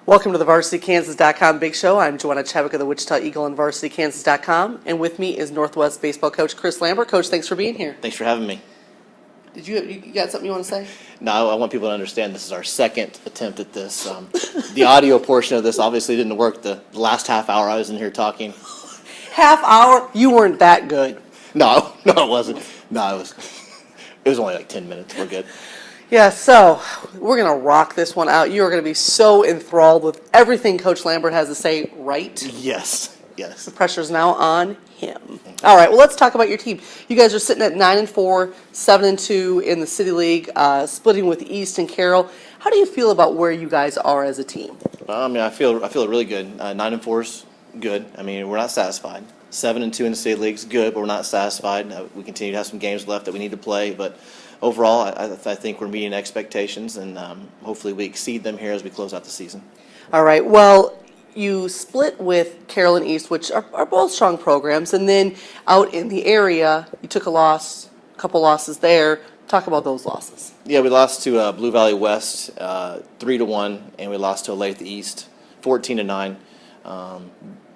Welcome to the VarsityKansas.com Big Show. I'm Joanna Chadwick of the Wichita Eagle and VarsityKansas.com, and with me is Northwest baseball coach Chris Lambert. Coach, thanks for being here. Thanks for having me. Did you got something you want to say? No, I want people to understand this is our second attempt at this. The audio portion of this obviously didn't work the last half hour I was in here talking. Half hour? You weren't that good. No, it wasn't. No, it was only like 10 minutes. We're good. Yeah, so we're going to rock this one out. You are going to be so enthralled with everything Coach Lambert has to say, right? Yes. The pressure's now on him. All right, well, let's talk about your team. You guys are sitting at 9-4, 7-2 in the City League, splitting with East and Carroll. How do you feel about where you guys are as a team? I feel really good. 9-4 is good. I mean, we're not satisfied. 7-2 in the City League is good, but we're not satisfied. We continue to have some games left that we need to play, but overall, I think we're meeting expectations, and hopefully we exceed them here as we close out the season. All right, well, you split with Carroll and East, which are both strong programs, and then out in the area, you took a couple losses there. Talk about those losses. Yeah, we lost to Blue Valley West 3-1, and we lost to Olathe East 14-9.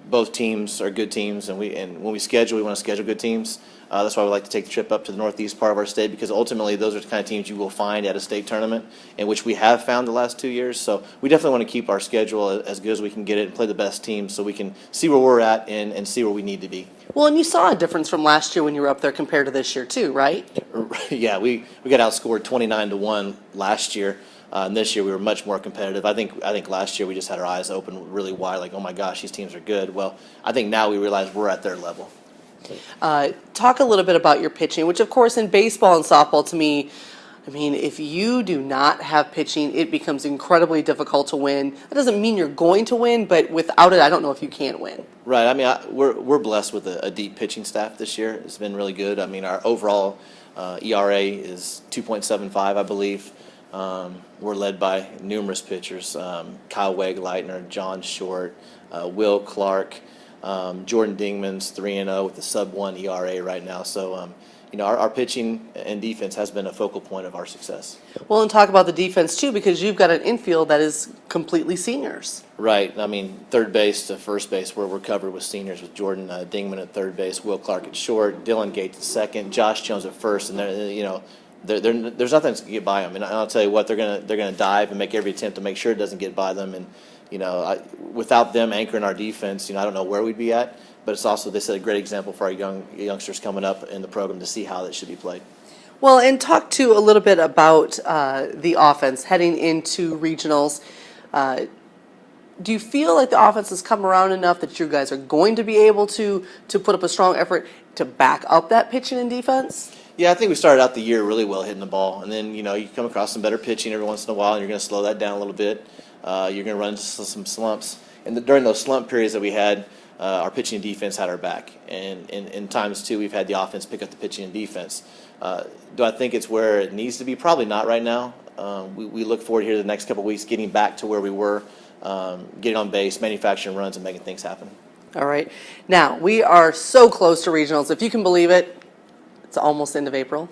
Both teams are good teams, and when we schedule, we want to schedule good teams. That's why we like to take the trip up to the northeast part of our state, because ultimately those are the kind of teams you will find at a state tournament, in which we have found the last 2 years. So we definitely want to keep our schedule as good as we can get it and play the best teams so we can see where we're at and see where we need to be. Well, and you saw a difference from last year when you were up there compared to this year too, right? Yeah, we got outscored 29-1 last year. And this year we were much more competitive. I think last year we just had our eyes open really wide, like, oh my gosh, these teams are good. Well, I think now we realize we're at their level. Talk a little bit about your pitching, which of course in baseball and softball, to me, I mean, if you do not have pitching, it becomes incredibly difficult to win. That doesn't mean you're going to win, but without it, I don't know if you can win. Right. I mean, we're blessed with a deep pitching staff this year. It's been really good. I mean, our overall ERA is 2.75, I believe. We're led by numerous pitchers: Kyle Wegleitner, John Short, Will Clark. Jordan Dingman's 3-0 with a sub-1 ERA right now. So, our pitching and defense has been a focal point of our success. Well, and talk about the defense, too, because you've got an infield that is completely seniors. Right. I mean, third base to first base, where we're covered with seniors, with Jordan Dingman at third base, Will Clark at short, Dylan Gates at second, Josh Jones at first, and there's nothing to get by them. And I'll tell you what, they're gonna dive and make every attempt to make sure it doesn't get by them. And without them anchoring our defense, I don't know where we'd be at. But it's also, they set a great example for our youngsters coming up in the program to see how that should be played. Well, and talk to a little bit about the offense heading into regionals. Do you feel like the offense has come around enough that you guys are going to be able to put up a strong effort to back up that pitching and defense? Yeah, I think we started out the year really well hitting the ball. And then, you come across some better pitching every once in a while, and you're going to slow that down a little bit. You're going to run into some slumps. And during those slump periods that we had, our pitching and defense had our back. And in times, too, we've had the offense pick up the pitching and defense. Do I think it's where it needs to be? Probably not right now. We look forward here to the next couple of weeks getting back to where we were, getting on base, manufacturing runs, and making things happen. All right. Now, we are so close to regionals. If you can believe it, it's almost end of April.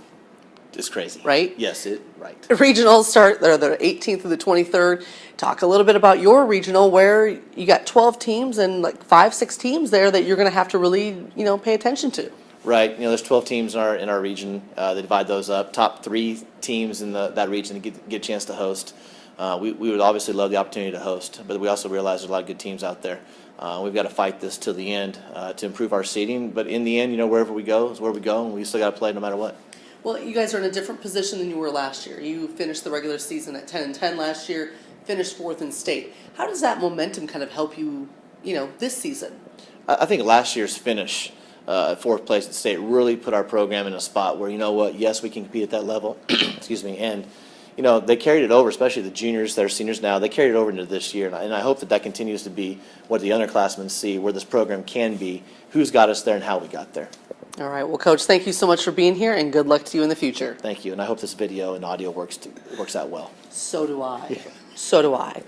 It's crazy. Right? Yes, right. Regionals start, they're the 18th through the 23rd. Talk a little bit about your regional, where you got 12 teams and like 5-6 teams there that you're going to have to really, pay attention to. Right. There's 12 teams in our region. They divide those up. Top 3 teams in that region get a chance to host. We would obviously love the opportunity to host, but we also realize there's a lot of good teams out there. We've got to fight this till the end to improve our seeding. But in the end, wherever we go is where we go, and we still got to play no matter what. Well, you guys are in a different position than you were last year. You finished the regular season at 10-10 last year, finished 4th in state. How does that momentum kind of help you, this season? I think last year's finish at 4th place at state really put our program in a spot where, yes, we can compete at that level. Excuse me. And, they carried it over, especially the juniors that are seniors now. They carried it over into this year. And I hope that continues to be what the underclassmen see, where this program can be, who's got us there, and how we got there. All right. Well, Coach, thank you so much for being here, and good luck to you in the future. Thank you, and I hope this video and audio works out well. So do I. Yeah. So do I.